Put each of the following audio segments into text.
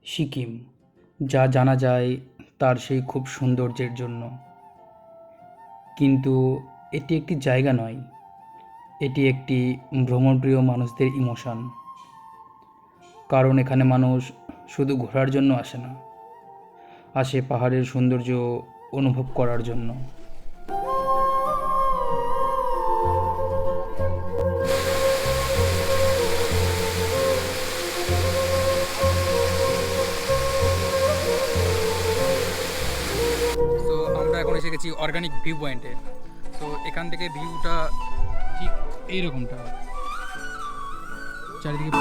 সিকিম, যা জানা যায় তার সেই খুব সৌন্দর্যের জন্য। কিন্তু এটি একটি জায়গা নয়, এটি একটি ভ্রমণপ্রিয় মানুষদের ইমোশন। কারণ এখানে মানুষ শুধু ঘোরার জন্য আসে না, আসে পাহাড়ের সৌন্দর্য অনুভব করার জন্য। সো আমরা এখন এসে গেছি অর্গানিক ভিউ পয়েন্টে। সো এখান থেকে ভিউটা ঠিক এইরকমটা, চারিদিকে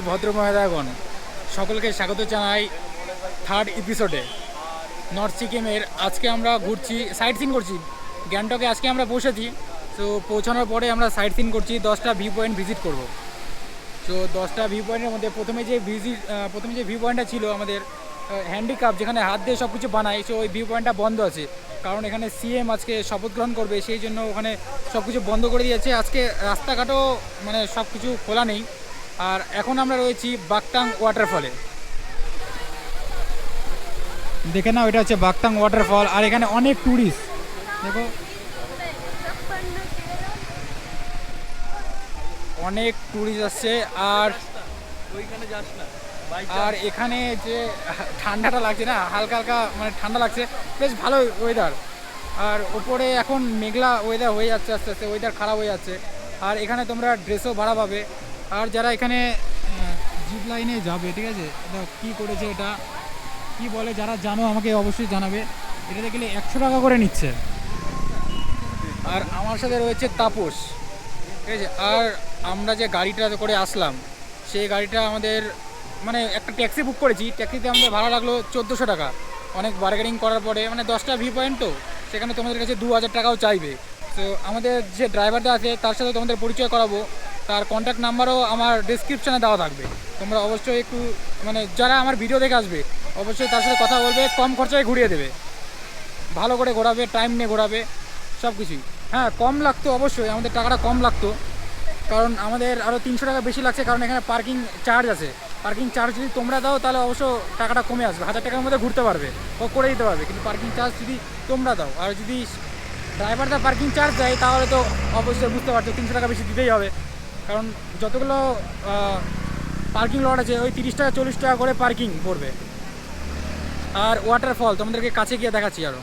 ভদ্র মহিলাগণ, সকলকে স্বাগত জানাই থার্ড এপিসোডে নর্থ সিকিমের। আজকে আমরা ঘুরছি, সাইট সিন করছি গ্যাংটকে। আজকে আমরা বসেছি, তো পৌঁছানোর পরে আমরা সাইট সিন করছি, 10টা ভিউ পয়েন্ট ভিজিট করব। তো 10টা ভিউ পয়েন্টের মধ্যে প্রথমে যে ভিউ পয়েন্টটা ছিল আমাদের হ্যান্ডিক্রাফট, যেখানে হাত দিয়ে সব কিছু বানাই, সো ওই ভিউ পয়েন্টটা বন্ধ আছে। কারণ এখানে সিএম আজকে শপথ গ্রহণ করবে, সেই জন্য ওখানে সব কিছু বন্ধ করে দিয়েছে। আজকে রাস্তাঘাটও মানে সব কিছু খোলা নেই। আর এখন আমরা রয়েছি বাকটাং ওয়াটারফলে। দেখে নাও, এটা হচ্ছে বাকটাং ওয়াটারফল। আর এখানে অনেক ট্যুরিস্ট, দেখো অনেক ট্যুরিস্ট আসছে। আর এখানে যে ঠান্ডাটা লাগছে না, হালকা হালকা মানে ঠান্ডা লাগছে, বেশ ভালো ওয়েদার। আর ওপরে এখন মেঘলা ওয়েদার হয়ে যাচ্ছে, আস্তে আস্তে ওয়েদার খারাপ হয়ে যাচ্ছে। আর এখানে তোমরা ড্রেসও ভাড়া পাবে। আর যারা এখানে জিপ লাইনে যাবে, ঠিক আছে, এটা কী করেছে, এটা কি বলে, যারা জানো আমাকে অবশ্যই জানাবে। এটাতে গেলে 100 টাকা করে নিচ্ছে। আর আমার সাথে রয়েছে তাপস, ঠিক আছে। আর আমরা যে গাড়িটা করে আসলাম, সেই গাড়িটা আমাদের মানে একটা ট্যাক্সি বুক করেছি, ট্যাক্সিতে আমাদের ভাড়া লাগলো 1400 টাকা। অনেক বার্গেনিং করার পরে, মানে 10টা ভিউ পয়েন্ট, তো সেখানে তোমাদের কাছে 2000 টাকাও চাইবে। তো আমাদের যে ড্রাইভারটা আছে তার সাথে তোমাদের পরিচয় করাবো, তার কন্ট্যাক্ট নাম্বারও আমার ডিসক্রিপশানে দেওয়া থাকবে। তোমরা অবশ্যই একটু মানে যারা আমার ভিডিও দেখে আসবে, অবশ্যই তার সাথে কথা বলবে, কম খরচায় ঘুরিয়ে দেবে, ভালো করে ঘোরাবে, টাইম নিয়ে ঘোরাবে, সব কিছুই। হ্যাঁ, কম লাগতো অবশ্যই, আমাদের টাকাটা কম লাগতো, কারণ আমাদের আরও 300 টাকা বেশি লাগছে, কারণ এখানে পার্কিং চার্জ আছে। পার্কিং চার্জ যদি তোমরা দাও তাহলে অবশ্য টাকাটা কমে আসবে, 1000 টাকার মধ্যে ঘুরতে পারবে ও করে দিতে পারবে। কিন্তু পার্কিং চার্জ যদি তোমরা দাও, আর যদি ড্রাইভারটা পার্কিং চার্জ দেয়, তাহলে তো অবশ্যই বুঝতে পারছো 300 টাকা বেশি দিতেই হবে। কারণ যতগুলো পার্কিং লট আছে, ওই 30 টাকা 40 টাকা করে পার্কিং পড়বে। আর ওয়াটারফল তোমাদেরকে কাছে গিয়ে দেখাচ্ছি আরও।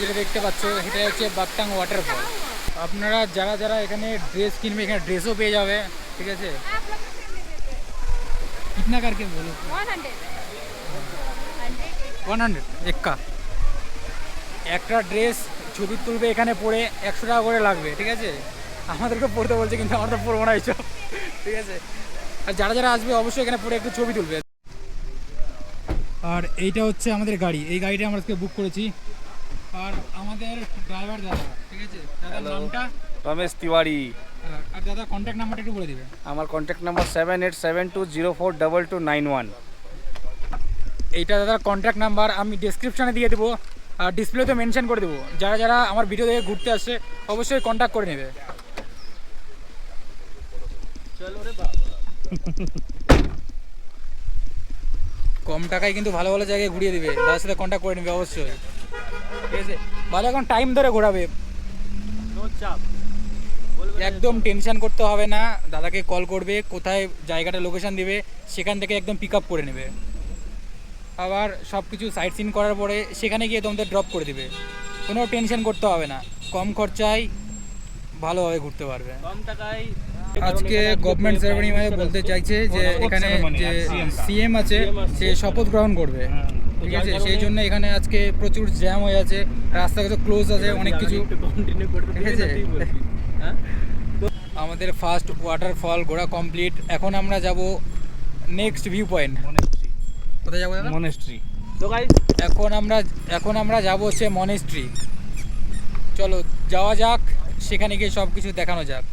যেটা দেখতে পাচ্ছ, এটা হচ্ছে বাকটাং ওয়াটারফল। আপনারা যারা যারা এখানে ড্রেস কিনবে, এখানে ড্রেসও পেয়ে যাবে, ঠিক আছে। কিতনা কারকে বলো? 100 এক্কা। একটা ড্রেস ছবি তুলবে এখানে পরে 100 টাকা করে লাগবে, ঠিক আছে। আমাদেরকে পড়তে বলছে, কিন্তু আমরা তো পড়বো না এইসব, ঠিক আছে। আর যারা যারা আসবে অবশ্যই এখানে পরে একটু ছবি তুলবে। আর এইটা হচ্ছে আমাদের গাড়ি, এই গাড়িটা আমরা আজকে বুক করেছি। আর আমাদের ড্রাইভার দাদা, ঠিক আছে, দাদার নামটা রমেশ তিওয়ারি। আর দাদা কন্ট্যাক্ট নাম্বারটা একটু বলে দিবে। আমার কন্ট্যাক্ট নাম্বার 7872042291। এইটা দাদার কন্ট্যাক্ট নাম্বার আমি ডেসক্রিপশানে দিয়ে দেবো, আর ডিসপ্লেতে মেনশন করে দেবো। যারা যারা আমার ভিডিও দেখে ঘুরতে আসছে অবশ্যই কন্ট্যাক্ট করে নেবে। কম টাকায় কিন্তু ভালো ভালো জায়গায় ঘুরিয়ে দেবে, দাদার সাথে কন্ট্যাক্ট করে নেবে অবশ্যই, ঠিক আছে। ভালো এখন টাইম ধরে ঘোরাবে, একদম টেনশন করতে হবে না। দাদাকে কল করবে, কোথায় জায়গাটা লোকেশান দিবে, সেখান থেকে একদম পিক আপ করে নেবে। আবার সব কিছু সাইট সিন করার পরে সেখানে গিয়ে তোমাদের ড্রপ করে দেবে, কোনো টেনশন করতে হবে না। কম খরচায় ভালোভাবে ঘুরতে পারবে, কম টাকায়। আজকে গভর্নমেন্ট সেরেমনি মানে বলতে চাইছে যে এখানে যে সিএম আছে সে শপথ গ্রহণ করবে, ঠিক আছে। সেই জন্য এখানে আজকে প্রচুর জ্যাম হয়ে আছে, রাস্তাঘাট ক্লোজ আছে, অনেক কিছু, ঠিক আছে। আমাদের ফার্স্ট ওয়াটারফল ঘোরা কমপ্লিট। এখন আমরা যাব নেক্সট ভিউ পয়েন্ট। কোথায় যাবো দাদা? মনেস্ট্রি। তো গাইস এখন আমরা যাব হচ্ছে মনেস্ট্রি। চলো যাওয়া যাক, সেখানে গিয়ে সব কিছু দেখানো যাক।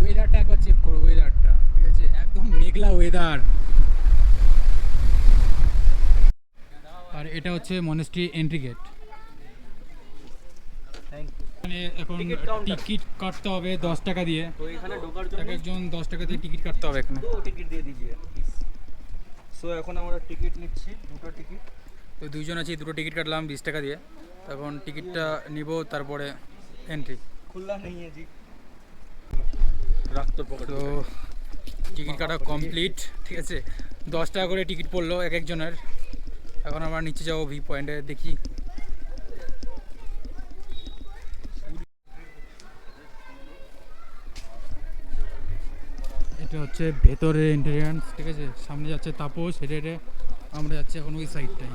ওয়েদারটা একবার চেক করো, ওয়েদারটা ঠিক আছে, একদম মেঘলা ওয়েদার। আর এটা হচ্ছে মনেস্ট্রি এন্ট্রি গেট। মানে এখন টিকিট কাটতে হবে 10 টাকা দিয়ে। তো এখানে ঢোকার এক জন্য একজন 10 টাকা দিয়ে টিকিট কাটতে হবে এখানে। টিকিট দিয়ে দিজিয়ে। সো এখন আমরা টিকিট নিচ্ছি, দুটো টিকিট। তো দুইজন আছি, দুটো টিকিট কাটলাম 20 টাকা দিয়ে। তখন টিকিটটা নিব, তারপরে এন্ট্রি। খুলনা নেই है जी, রাখতো পকেটে। তো টিকিট কাটা কমপ্লিট, ঠিক আছে। 10 টাকা করে টিকিট পড়লো এক একজনের। এখন আমরা নিচে যাবো ভি পয়েন্টে, দেখি। এটা হচ্ছে ভেতরের এন্ট্রান্স, ঠিক আছে। সামনে যাচ্ছে তাপস, হেঁটে হেঁটে আমরা যাচ্ছি এখন ওই সাইডটাই।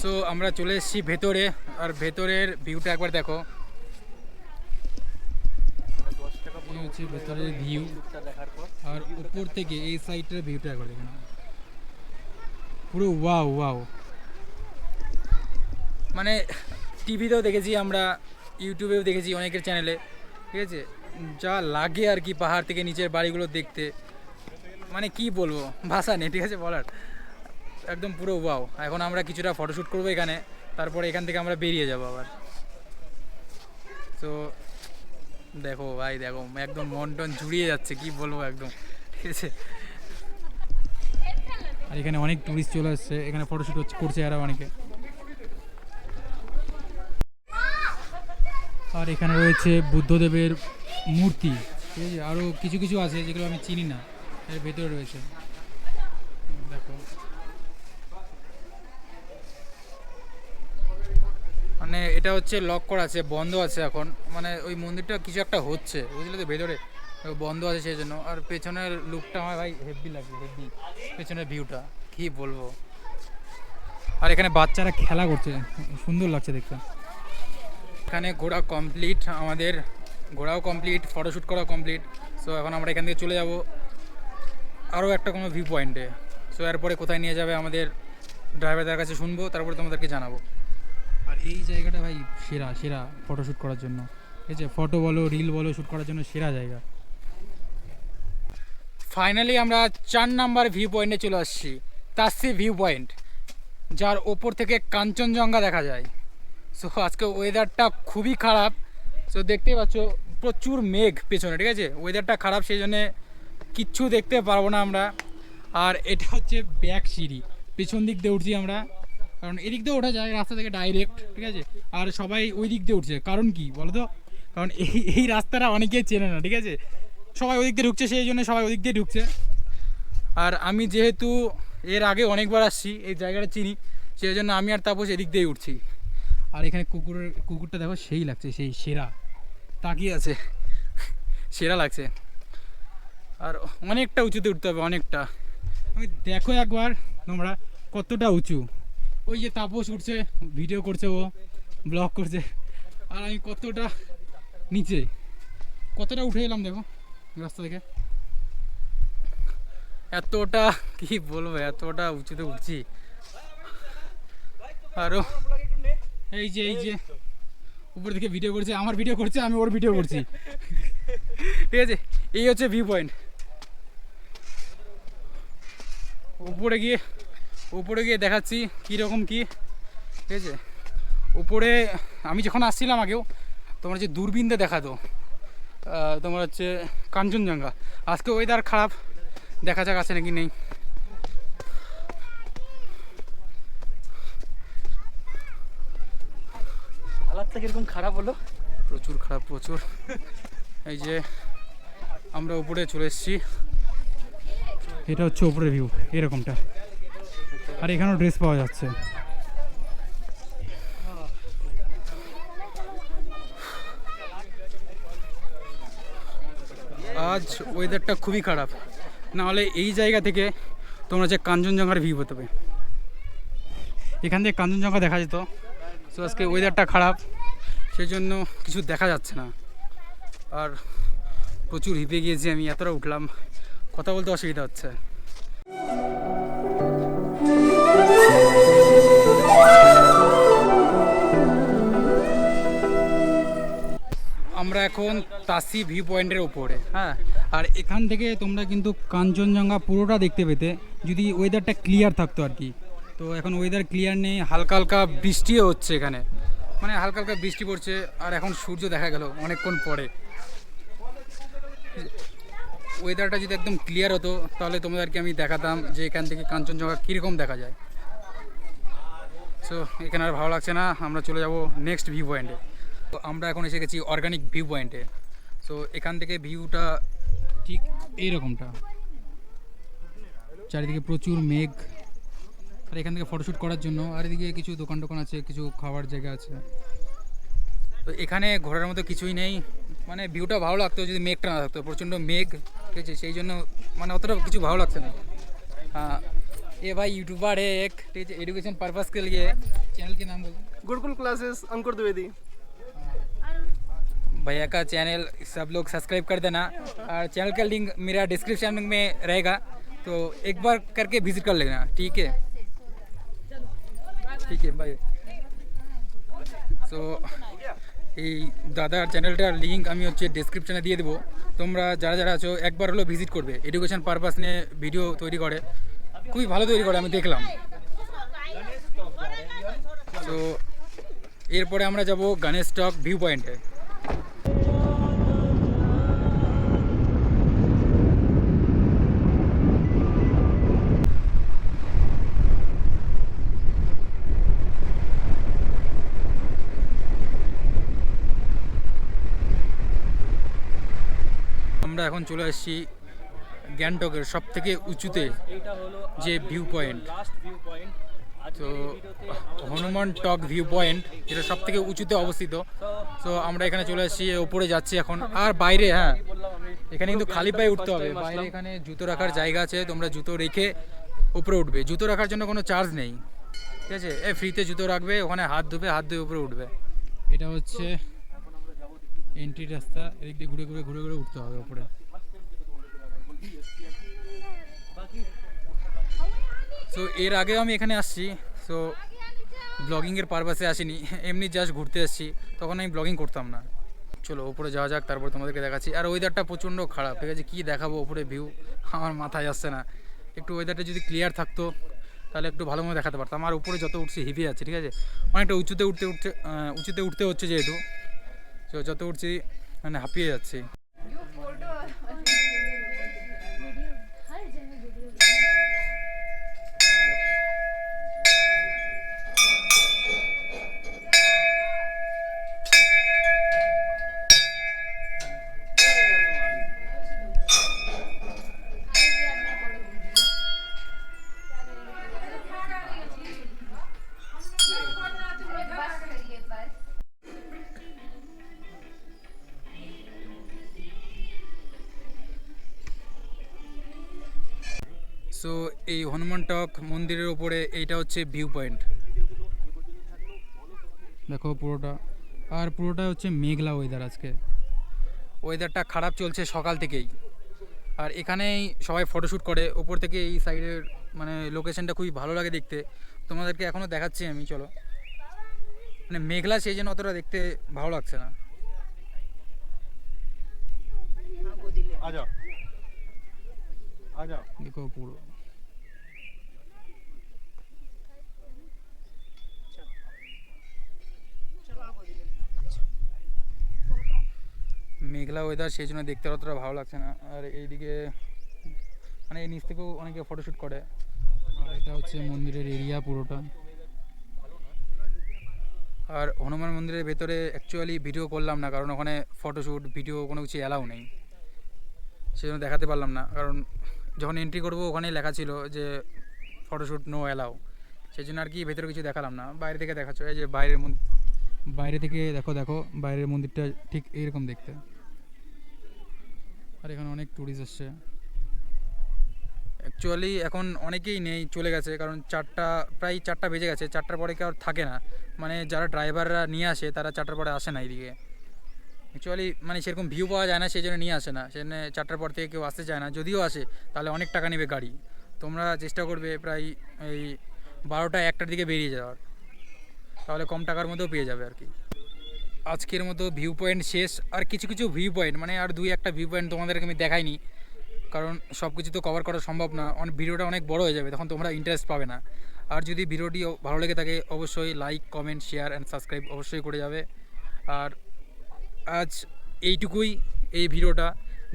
সো আমরা চলে এসেছি ভেতরে, আর ভেতরের ভিউটা একবার দেখো। এই হচ্ছে ভেতরের ভিউ, দেখার পর আর উপর থেকে এই সাইডটার ভিউটা একবার দেখে নাও, পুরো ওয়াও ওয়াও। মানে টিভিতেও দেখেছি আমরা, ইউটিউবেও দেখেছি অনেকের চ্যানেলে, ঠিক আছে। যা লাগে আর কি পাহাড় থেকে নিচের বাড়িগুলো দেখতে, মানে কি বলবো, ভাষা নেই, ঠিক আছে বলার। একদম পুরো ওয়াও। এখন আমরা কিছুটা ফটোশ্যুট করবো এখানে, তারপরে এখান থেকে আমরা বেরিয়ে যাবো আবার। তো দেখো ভাই, দেখো একদম মন টন জুড়িয়ে যাচ্ছে, কি বলবো একদম, ঠিক আছে। আর এখানে অনেক টুরিস্ট চলে আসছে, এখানে ফটোশ্যুট করছে এরা অনেকে। আর এখানে রয়েছে বুদ্ধদেবের মূর্তি, ঠিক আছে। আরও কিছু কিছু আছে যেগুলো আমি চিনি না, এর ভেতরে রয়েছে, দেখো। মানে এটা হচ্ছে লক করা আছে, বন্ধ আছে এখন। মানে ওই মন্দিরটা কিছু একটা হচ্ছে, বুঝলে তো, ভেতরে বন্ধ আছে সেই জন্য। আর পেছনের লুকটা আমার ভাই হেভি লাগছে, হেভি পেছনের ভিউটা, কি বলবো। আর এখানে বাচ্চারা খেলা করছে, সুন্দর লাগছে দেখতে। এখানে ঘোরা কমপ্লিট, আমাদের ঘোরাও কমপ্লিট, ফটোশ্যুট করা কমপ্লিট। সো এখন আমরা এখান থেকে চলে যাব আরও একটা কোনো ভিউ পয়েন্টে। সো এরপরে কোথায় নিয়ে যাবে আমাদের ড্রাইভারদের কাছে শুনবো, তারপরে তোমাদেরকে জানাবো। আর এই জায়গাটা ভাই সেরা সেরা ফটোশ্যুট করার জন্য, ঠিক আছে। ফটো বলো, রিল বলো, শ্যুট করার জন্য সেরা জায়গা। ফাইনালি আমরা 4 নাম্বার ভিউ পয়েন্টে চলে আসছি, তাসসি ভিউ পয়েন্ট, যার ওপর থেকে কাঞ্চনজঙ্ঘা দেখা যায়। সো আজকে ওয়েদারটা খুবই খারাপ, সো দেখতেই পাচ্ছ প্রচুর মেঘ পেছনে, ঠিক আছে। ওয়েদারটা খারাপ, সেই জন্যে কিচ্ছু দেখতে পারবো না আমরা। আর এটা হচ্ছে ব্যাক সিঁড়ি, পেছন দিক দিয়ে উঠছি আমরা, কারণ এদিক দিয়ে ওঠা যায় রাস্তা থেকে ডাইরেক্ট, ঠিক আছে। আর সবাই ওই দিক দিয়ে উঠছে, কারণ কি বলো তো, কারণ এই রাস্তাটা অনেকেই চেনে না, ঠিক আছে। সবাই ওই দিক দিয়ে ঢুকছে, সেই জন্য সবাই ওই দিক দিয়ে ঢুকছে। আর আমি যেহেতু এর আগে অনেকবার আসছি, এই জায়গাটা চিনি, সেই জন্য আমি আর তাপস এদিক দিয়েই উঠছি। আর এখানে কুকুরটা দেখো, সেই লাগছে, সেই সেরা তাকিয়ে আছে, সেরা লাগছে। আর অনেকটা উঁচুতে উঠতে হবে, অনেকটা। আমি দেখো একবার তোমরা কতটা উঁচু। ওই যে তাপস উঠছে, ভিডিও করছে, ও ব্লগ করছে, আর আমি কতটা নিচে, কতটা উঠে এলাম দেখো রাস্তা থেকে। এতটা কি বলবো, এতটা উঁচুতে উঠছি। আরও এই যে উপর থেকে ভিডিও করছে, আমার ভিডিও করছে, আমি ওর ভিডিও করছি, ঠিক আছে। এই হচ্ছে ভিউ পয়েন্ট। উপরে গিয়ে দেখাচ্ছি কীরকম কি, ঠিক আছে। উপরে আমি যখন আসছিলাম আগেও, তোমার হচ্ছে দূরবীনতে দেখাতো তোমার হচ্ছে কাঞ্চনজঙ্ঘা। আজকে ওয়েদার খারাপ, দেখা যাক আছে নাকি নেই। হালাতটা কিরকম খারাপ হলো, প্রচুর খারাপ, প্রচুর। এই যে আমরা উপরে চলে এসেছি, এটা হচ্ছে উপরের ভিউ এরকমটা। আর এখানেও ড্রেস পাওয়া যাচ্ছে। আজ ওয়েদারটা খুবই খারাপ, নাহলে এই জায়গা থেকে তোমরা যে কাঞ্চনজঙ্ঘার ভিউ পেতে হবে, এখান থেকে কাঞ্চনজঙ্ঘা দেখা যেত। সো আজকে ওয়েদারটা খারাপ, সেই জন্য কিছু দেখা যাচ্ছে না। আর প্রচুর হিপে গিয়েছি আমি, এতটা উঠলাম, কথা বলতে অসুবিধা হচ্ছে। আমরা এখন তাসি ভিউ পয়েন্টের ওপরে, হ্যাঁ। আর এখান থেকে তোমরা কিন্তু কাঞ্চনজঙ্ঘা পুরোটা দেখতে পেতে যদি ওয়েদারটা ক্লিয়ার থাকতো আর কি। তো এখন ওয়েদার ক্লিয়ার নেই, হালকা হালকা বৃষ্টিও হচ্ছে এখানে, মানে হালকা হালকা বৃষ্টি পড়ছে। আর এখন সূর্য দেখা গেল অনেকক্ষণ পরে। ওয়েদারটা যদি একদম ক্লিয়ার হতো তাহলে তোমাদেরকে আমি দেখাতাম যে এখান থেকে কাঞ্চনজঙ্ঘা কীরকম দেখা যায়। সো এখানে আর ভালো লাগছে না, আমরা চলে যাব নেক্সট ভিউ পয়েন্টে। তো আমরা এখন এসে গেছি অর্গানিক ভিউ পয়েন্টে। সো এখান থেকে ভিউটা ঠিক এইরকমটা, চারিদিকে প্রচুর মেঘ। আর এখান থেকে ফটোশ্যুট করার জন্য আর এদিকে কিছু দোকান টোকান আছে, কিছু খাওয়ার জায়গা আছে। তো এখানে ঘোরার মতো কিছুই নেই, মানে ভিউটা ভালো লাগতো যদি মেঘটা না থাকতো, প্রচণ্ড মেঘ, ঠিক আছে, সেই জন্য মানে অতটা কিছু ভালো লাগছে না। हाँ ये भाई यूट्यूबर है एक, ठीक है, एजुकेशन पर्पस के लिए। चैनल के नाम बोलो। गुरुकुल क्लासेस अंकुर द्विवेदी। भैया का चैनल सब लोग सब्सक्राइब कर देना, और चैनल का लिंक मेरा डिस्क्रिप्शन में रहेगा, तो एक बार करके विजिट कर लेना, ठीक है। ठीक है भाई। सो এই দাদার চ্যানেলটার লিঙ্ক আমি হচ্ছে ডেসক্রিপশনে দিয়ে দেবো, তোমরা যারা যারা আছো একবার হলো ভিজিট করবে। এডুকেশন পারপাস নিয়ে ভিডিও তৈরি করে, খুবই ভালো তৈরি করে, আমি দেখলাম। তো এরপরে আমরা যাব গণেশ টক ভিউ পয়েন্টে। আমরা এখন চলে আসছি গ্যাংটকের সব থেকে উঁচুতে যে ভিউ পয়েন্ট, তো হনুমান টক ভিউ পয়েন্ট, যেটা সব থেকে উঁচুতে অবস্থিত। তো আমরা এখানে চলে আসছি, ওপরে যাচ্ছি এখন। আর বাইরে, হ্যাঁ, এখানে কিন্তু খালি পায়ে উঠতে হবে। বাইরে এখানে জুতো রাখার জায়গা আছে, তোমরা জুতো রেখে উপরে উঠবে। জুতো রাখার জন্য কোনো চার্জ নেই, ঠিক আছে, ফ্রিতে জুতো রাখবে, ওখানে হাত ধুয়ে উপরে উঠবে। এটা হচ্ছে এন্ট্রি রাস্তা, এদিক দিয়ে ঘুরে ঘুরে উঠতে হবে উপরে। সো এর আগেও আমি এখানে আসছি, সো ব্লগিংয়ের পারপাসে আসিনি, এমনি জাস্ট ঘুরতে আসছি, তখন আমি ব্লগিং করতাম না। চলো উপরে যাওয়া যাক, তারপর তোমাদেরকে দেখাচ্ছি। আর ওয়েদারটা প্রচণ্ড খারাপ, ঠিক আছে, কী দেখাবো উপরে ভিউ, আমার মাথায় আসছে না। একটু ওয়েদারটা যদি ক্লিয়ার থাকতো তাহলে একটু ভালো মতো দেখাতে পারতাম। আর উপরে যত উঠছি হেভি আছে, ঠিক আছে, অনেকটা উঁচুতে উঠতে হচ্ছে যেহেতু, তো যত উঠছি মানে হাঁপিয়ে যাচ্ছি। সো এই হনুমান টক মন্দিরের ওপরে এইটা হচ্ছে ভিউ পয়েন্ট, দেখো পুরোটা। আর পুরোটা হচ্ছে মেঘলা ওয়েদার, আজকে ওয়েদারটা খারাপ চলছে সকাল থেকেই। আর এখানেই সবাই ফটোশ্যুট করে ওপর থেকে, এই সাইডের মানে লোকেশনটা খুবই ভালো লাগে দেখতে, তোমাদেরকে এখনও দেখাচ্ছি আমি। চলো, মানে মেঘলা, সেই জন্য অতটা দেখতে ভালো লাগছে না। দেখো পুরো মেঘলা ওয়েদার, সেই জন্য দেখতে অতটা ভালো লাগছে না। আর এইদিকে মানে এই নিচ থেকেও অনেকে ফটোশ্যুট করে। আর এটা হচ্ছে মন্দিরের এরিয়া পুরোটা। আর হনুমান মন্দিরের ভেতরে অ্যাকচুয়ালি ভিডিও করলাম না, কারণ ওখানে ফটোশ্যুট ভিডিও কোনো কিছু অ্যালাউ নেই, সেই জন্য দেখাতে পারলাম না। কারণ যখন এন্ট্রি করবো ওখানেই লেখা ছিল যে ফটোশ্যুট নো অ্যালাউ, সেই জন্য আর কি ভেতরে কিছু দেখালাম না। বাইরে থেকে দেখাচ্ছ, এই যে বাইরে থেকে দেখো বাইরের মন্দিরটা ঠিক এইরকম দেখতে। আর এখানে অনেক ট্যুরিস্ট এসছে। অ্যাকচুয়ালি এখন অনেকেই নেই, চলে গেছে, কারণ প্রায় 4টা বেজে গেছে। 4টার পরে কেউ আর থাকে না, মানে যারা ড্রাইভাররা নিয়ে আসে তারা 4টার পরে আসে না এইদিকে। অ্যাকচুয়ালি মানে সেরকম ভিউ পাওয়া যায় না, সেই জন্য নিয়ে আসে না, সেই জন্য 4টার পর থেকে কেউ আসতে চায় না। যদিও আসে তাহলে অনেক টাকা নেবে গাড়ি। তোমরা চেষ্টা করবে প্রায় এই 12টা 1টার দিকে বেরিয়ে যাওয়ার, তাহলে কম টাকার মধ্যেও পেয়ে যাবে আর কি। আজকের মতো ভিউ পয়েন্ট শেষ। আর কিছু কিছু ভিউ পয়েন্ট, মানে আর 2-1টা ভিউ পয়েন্ট তোমাদেরকে আমি দেখাইনি, কারণ সব কিছু তো কভার করা সম্ভব না। ভিডিওটা অনেক বড় হয়ে যাবে, তখন তোমরা ইন্টারেস্ট পাবে না। আর যদি ভিডিওটি ভালো লেগে থাকে অবশ্যই like, comment, share and subscribe অবশ্যই করে যাবে। আর আজ এইটুকুই এই ভিডিওটা।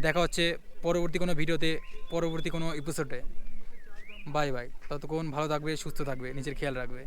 দেখা হচ্ছে পরবর্তী কোনো ভিডিওতে, পরবর্তী কোনো এপিসোডে। Bye bye. ততক্ষণ ভালো থাকবে, সুস্থ থাকবে, নিজের খেয়াল রাখবে।